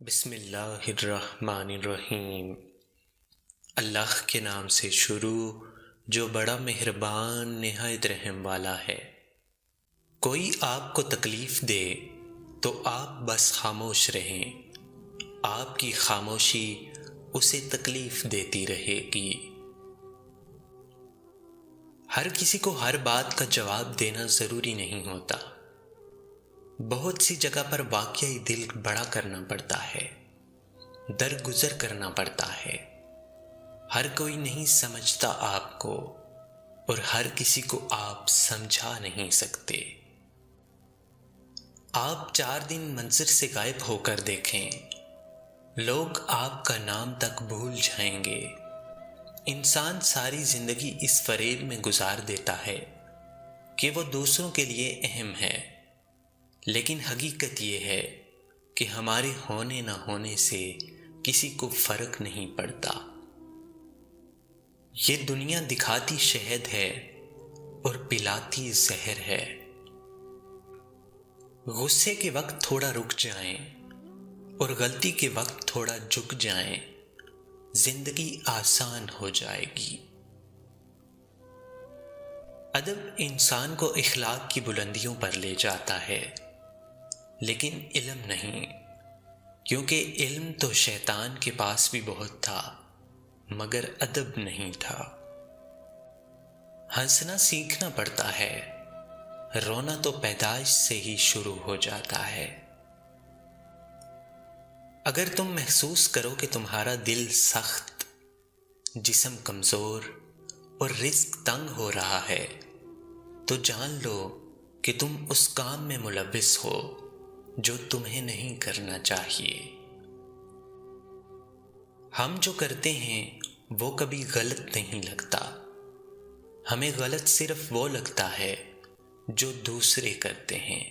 بسم اللہ الرحمن الرحیم۔ اللہ کے نام سے شروع جو بڑا مہربان نہایت رحم والا ہے۔ کوئی آپ کو تکلیف دے تو آپ بس خاموش رہیں، آپ کی خاموشی اسے تکلیف دیتی رہے گی۔ ہر کسی کو ہر بات کا جواب دینا ضروری نہیں ہوتا۔ بہت سی جگہ پر واقعی دل بڑا کرنا پڑتا ہے، درگزر کرنا پڑتا ہے۔ ہر کوئی نہیں سمجھتا آپ کو، اور ہر کسی کو آپ سمجھا نہیں سکتے۔ آپ 4 دن منظر سے غائب ہو کر دیکھیں، لوگ آپ کا نام تک بھول جائیں گے۔ انسان ساری زندگی اس فریب میں گزار دیتا ہے کہ وہ دوسروں کے لیے اہم ہے، لیکن حقیقت یہ ہے کہ ہمارے ہونے نہ ہونے سے کسی کو فرق نہیں پڑتا۔ یہ دنیا دکھاتی شہد ہے اور پلاتی زہر ہے۔ غصے کے وقت تھوڑا رک جائیں اور غلطی کے وقت تھوڑا جھک جائیں، زندگی آسان ہو جائے گی۔ ادب انسان کو اخلاق کی بلندیوں پر لے جاتا ہے، لیکن علم نہیں، کیونکہ علم تو شیطان کے پاس بھی بہت تھا مگر ادب نہیں تھا۔ ہنسنا سیکھنا پڑتا ہے، رونا تو پیدائش سے ہی شروع ہو جاتا ہے۔ اگر تم محسوس کرو کہ تمہارا دل سخت، جسم کمزور اور رزق تنگ ہو رہا ہے، تو جان لو کہ تم اس کام میں ملوث ہو جو تمہیں نہیں کرنا چاہیے۔ ہم جو کرتے ہیں وہ کبھی غلط نہیں لگتا، ہمیں غلط صرف وہ لگتا ہے جو دوسرے کرتے ہیں۔